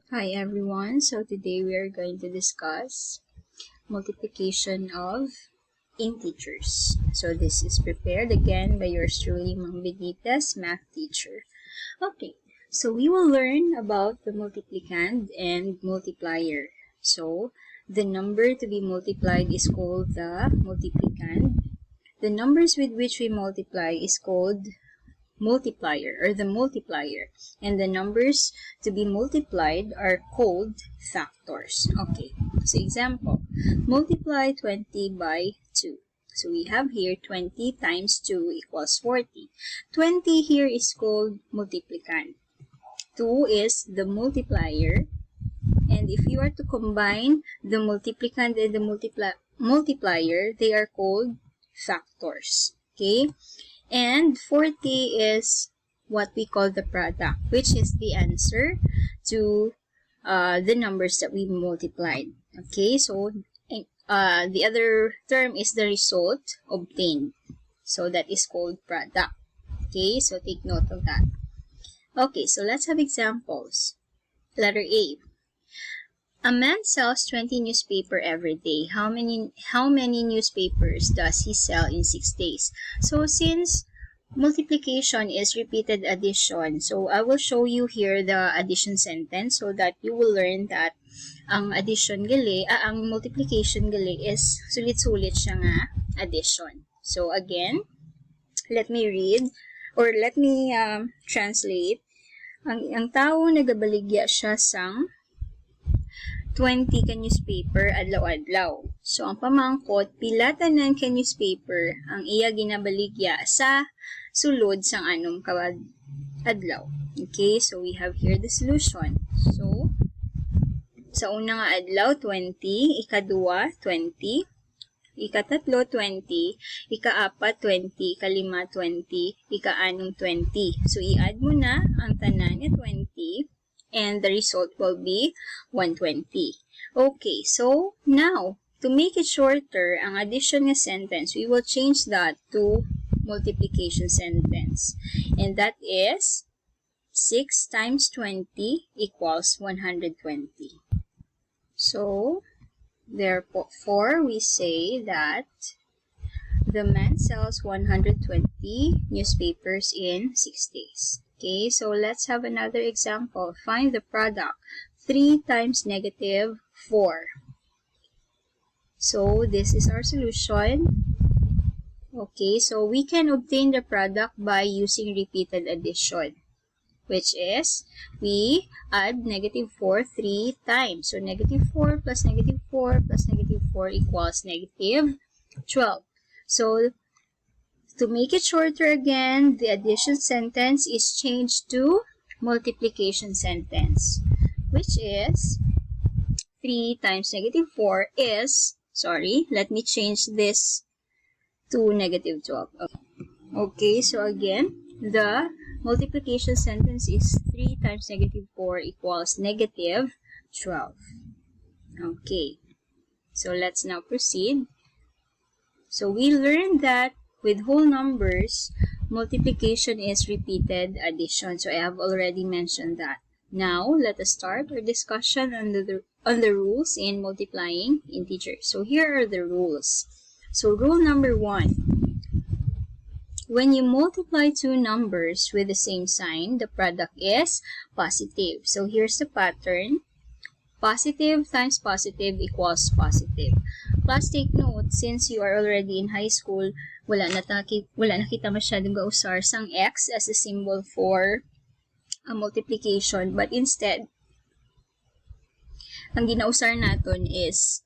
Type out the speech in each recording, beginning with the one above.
Hi everyone, so today we are going to discuss multiplication of integers. So this is prepared again by yours truly, Mang Benitez, math teacher. Okay, so we will learn about the multiplicand and multiplier. So the number to be multiplied is called the multiplicand. The numbers with which we multiply is called multiplier or the multiplier, and the numbers to be multiplied are called factors. Okay, so example, multiply 20 by 2. So we have here 20 times 2 equals 40. 20 here is called multiplicand. 2 is the multiplier, and if you are to combine the multiplicand and the multiplier, they are called factors. Okay? And 40 is what we call the product, which is the answer to the numbers that we multiplied. Okay, so the other term is the result obtained. So that is called product. Okay, so take note of that. Okay, so let's have examples. Letter A. A man sells 20 newspapers every day. How many newspapers does he sell in 6 days? So since multiplication is repeated addition, so I will show you here the addition sentence so that you will learn that ang multiplication gali is sulit-sulit siya nga addition. So again, let me read or let me translate. Ang tao nagabaligya siya sang 20 ka newspaper adlaw-adlaw. So, ang pamangkot, pila tanan ka newspaper ang iya ginabaligya sa sulod sang anom ka adlaw. Okay, so we have here the solution. So, sa una nga adlaw, 20, ikaduwa, 20, ikatatlo, 20, ikaapat, 20, ikalima, 20, ikaanom, 20. So, i-add mo na ang tanan nga 20, and the result will be 120. Okay, so now, to make it shorter, ang addition nga sentence, we will change that to multiplication sentence. And that is 6 times 20 equals 120. So, therefore, we say that the man sells 120 newspapers in 6 days. Okay, so let's have another example. Find the product. 3 times negative 4. So, this is our solution. Okay, so we can obtain the product by using repeated addition, which is, we add negative 4 3 times. So, negative 4 plus negative 4 plus negative 4 equals negative 12. So, to make it shorter again, the addition sentence is changed to multiplication sentence, which is 3 times negative 4 is, let me change this to negative 12. Okay, so again, the multiplication sentence is 3 times negative 4 equals negative 12. Okay, so let's now proceed. So we learned that with whole numbers, multiplication is repeated addition. So I have already mentioned that. Now, let us start our discussion on the rules in multiplying integers. So here are the rules. So rule number 1. When you multiply two numbers with the same sign, the product is positive. So here's the pattern. Positive times positive equals positive. Plus, take note, since you are already in high school, wala na kita masyadong gausar sang x as a symbol for a multiplication. But instead, ang ginausar natin is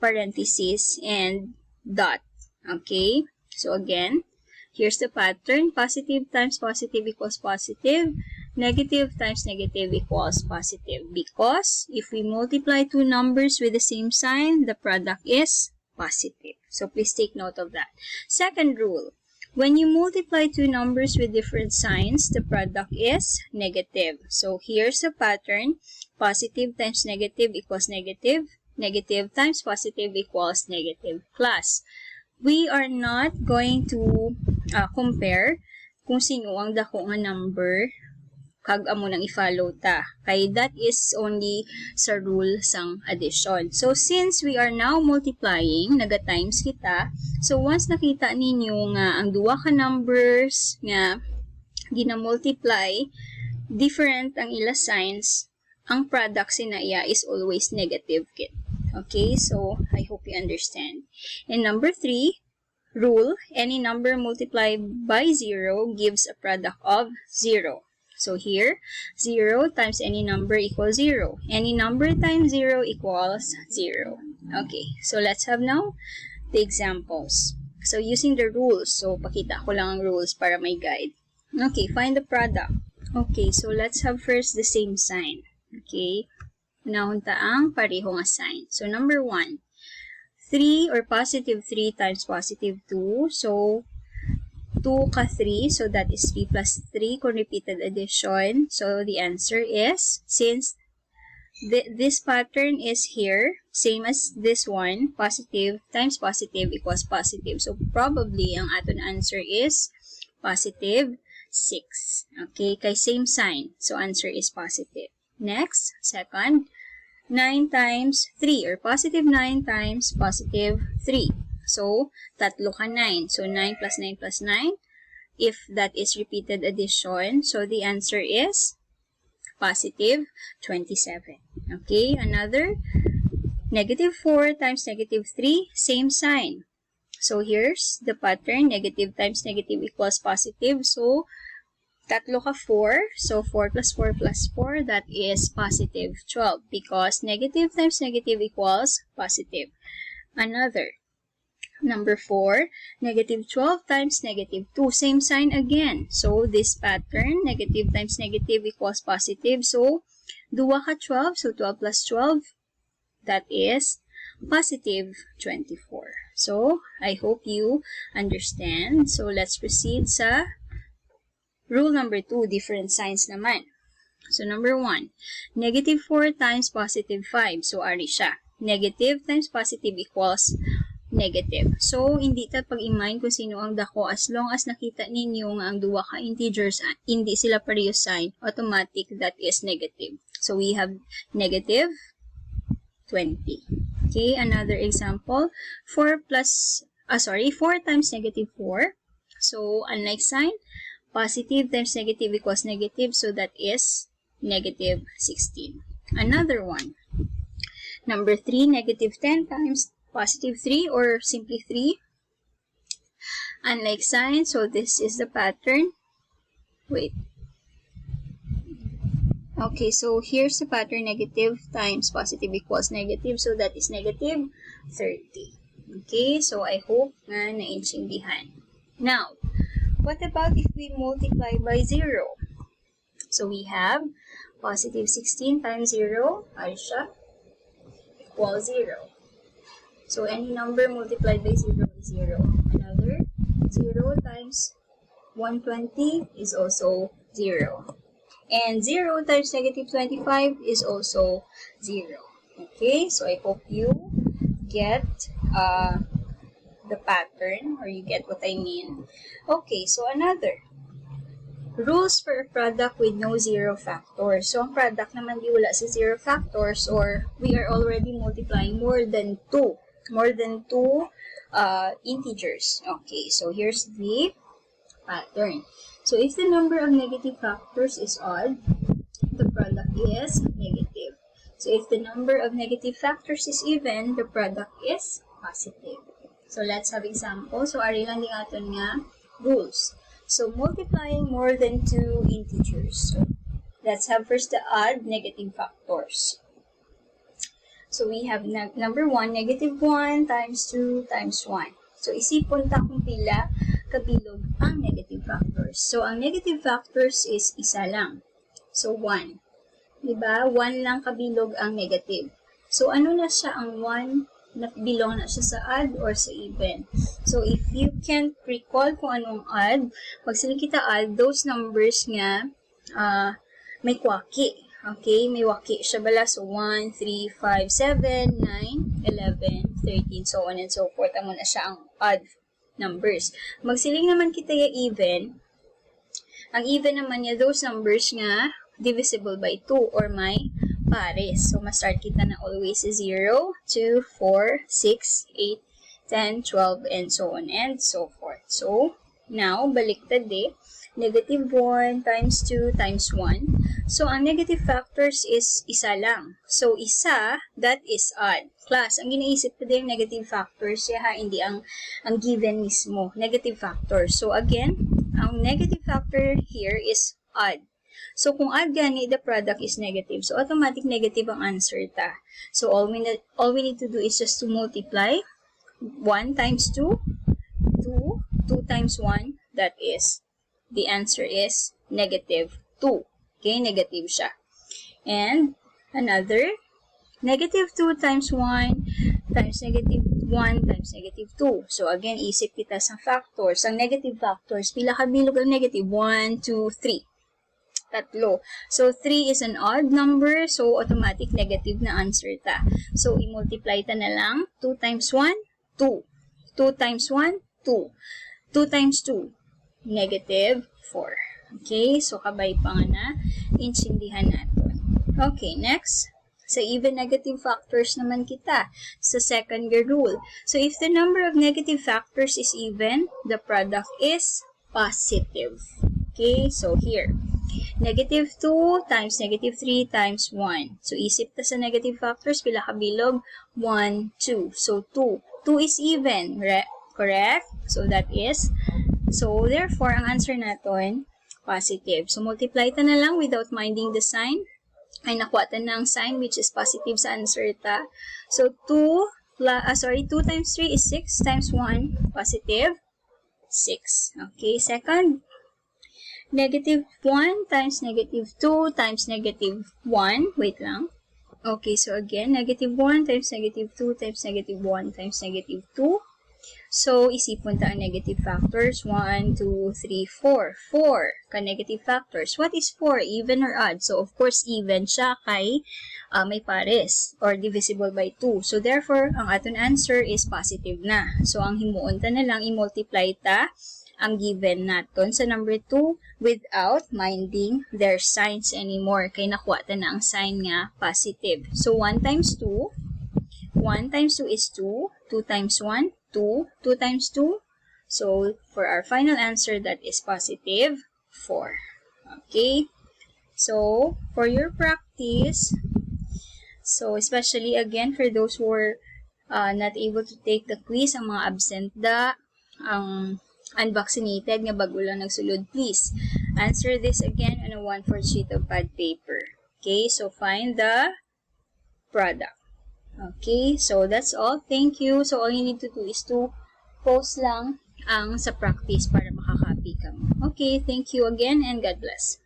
parenthesis and dot. Okay? So again, here's the pattern. Positive times positive equals positive. Negative times negative equals positive. Because if we multiply two numbers with the same sign, the product is positive. So please take note of that. Second rule. When you multiply two numbers with different signs, the product is negative. So here's the pattern. Positive times negative equals negative. Negative times positive equals negative. Plus, we are not going to compare kung sino ang dako nga number kag amo nang i-follow ta. Kay that is only sa rule sang addition. So, since we are now multiplying, naga-times kita. So, once nakita ninyo nga ang duwa ka numbers nga gina-multiply, different ang ila signs, ang product sinaya is always negative kit. Okay, so I hope you understand. And number 3, rule, any number multiplied by 0 gives a product of 0. So here, 0 times any number equals 0. Any number times 0 equals 0. Okay, so let's have now the examples. So using the rules, so pakita ko lang ang rules para may guide. Okay, find the product. Okay, so let's have first the same sign. Okay, unahon ta ang pareho nga sign. So number 1, 3 or positive 3 times positive 2. So 2 ka 3, so that is 3 plus 3 kung repeated addition. So the answer is, since this pattern is here, same as this one, positive times positive equals positive. So probably ang aton answer is positive 6. Okay, kay same sign. So answer is positive. Next, second, 9 times 3 or positive 9 times positive 3. So, tatlo ka 9. So, 9 plus 9 plus 9. If that is repeated addition, so the answer is positive 27. Okay, another, negative 4 times negative 3, same sign. So, here's the pattern, negative times negative equals positive. So, tatlo ka 4. So, 4 plus 4 plus 4, that is positive 12 because negative times negative equals positive. Another, number 4, negative 12 times negative 2. Same sign again. So, this pattern, negative times negative equals positive. So, duwa ka 12. So, 12 plus 12, that is positive 24. So, I hope you understand. So, let's proceed sa rule number 2, different signs naman. So, number 1, negative 4 times positive 5. So, ari siya. Negative times positive equals negative. So, hindi ta pag-imine kung sino ang dako as long as nakita ninyo nga ang duwa ka integers, hindi sila pareho sign, automatic that is negative. So, we have negative 20. Okay, another example, 4 times negative 4. So, unlike sign, positive times negative equals negative, so that is negative 16. Another one, number 3, negative 10 times positive 3 or simply 3. Unlike sign, so this is the pattern. Wait. Okay, so here's the pattern, negative times positive equals negative, so that is negative 30. Okay, so I hope nga naintindihan. Now, what about if we multiply by 0? So we have positive 16 times 0, Aisha, equals 0. So any number multiplied by 0 is 0. Another, 0 times 120 is also 0. And 0 times negative 25 is also 0. Okay, so I hope you get the pattern, or you get what I mean. Okay, so another, rules for a product with no zero factors. So, ang product naman di wala sa zero factors, or we are already multiplying more than 2 integers. Okay, so here's the pattern. So, if the number of negative factors is odd, the product is negative. So, if the number of negative factors is even, the product is positive. So, let's have example. So, ari lang di aton nga rules. So, multiplying more than 2 integers. So, let's have first the odd negative factors. So, we have number 1, negative 1 times 2 times 1. So, isipon ta kung pila kabilog ang negative factors. So, ang negative factors is isa lang. So, 1. Diba? 1 lang kabilog ang negative. So, ano na siya ang 1? Belong na siya sa odd or sa even. So, if you can't recall kung anong odd, pag sila kita add, those numbers nga, may kwaki. Okay? May waki siya bala. So, 1, 3, 5, 7, 9, 11, 13, so on and so forth. Amo na siya ang odd numbers. Magsiling naman kita yung even, Ang even naman niya, those numbers nga, divisible by 2 or may pares. So, ma-start kita na always 0, 2, 4, 6, 8, 10, 12, and so on and so forth. So, now, baliktad negative 1 times 2 times 1. So, ang negative factors is isa lang. So, isa, that is odd. Class, ang ginaisip ko din negative factors siya hindi ang given mismo. Negative factors. So, again, ang negative factor here is odd. So, kung odd gani, the product is negative. So, automatic negative ang answer ta. So, all we need to do is just to multiply 1 times 2, 2 times 1, that is, the answer is negative 2. Okay, negative siya. And another, negative 2 times 1 times negative 1 times negative 2. So, again, isip kita sa factors. Ang negative factors, pila kabilog ang negative? 1, 2, 3. Tatlo. So, 3 is an odd number. So, automatic negative na answer ta. So, i-multiply ta na lang. 2 times 1, 2. 2 times 1, 2. 2 times 2. Negative 4. Okay? So, kabay pa nga na. Intindihan natin. Okay, next. Sa even negative factors naman kita. Sa second rule. So, if the number of negative factors is even, the product is positive. Okay? So, here. Negative 2 times negative 3 times 1. So, isip ta sa negative factors. Pila kabilog? 1, 2. So, 2. 2 is even. Correct? So, that is. So, therefore, ang answer natin, positive. So, multiply ta na lang without minding the sign. Ay, nakuha ta na ang sign which is positive sa answer ta. So, 2 times 3 is 6 times 1, positive, 6. Okay, second, negative 1 times negative 2 times negative 1. Wait lang. Okay, so again, negative 1 times negative 2 times negative 1 times negative 2. So, isipon ta ang negative factors. 1, 2, 3, 4. 4 ka-negative factors. What is 4? Even or odd? So, of course, even siya kay may pares or divisible by 2. So, therefore, ang aton answer is positive na. So, ang himuon ta na lang, i-multiply ta ang given naton sa number 2 without minding their signs anymore. Kaya nakuha ta na ang sign nga positive. So, 1 times 2. 1 times 2 is 2. 2 times 1. 2. 2 times 2. So, for our final answer, that is positive 4. Okay? So, for your practice, so especially again for those who are not able to take the quiz, ang mga absent ang unvaccinated nga bago lang nagsulod, please answer this again on a 1/4 sheet of pad paper. Okay? So, find the product. Okay, so that's all. Thank you. So, all you need to do is to post lang ang sa practice para makakopy ka mo. Okay, thank you again and God bless.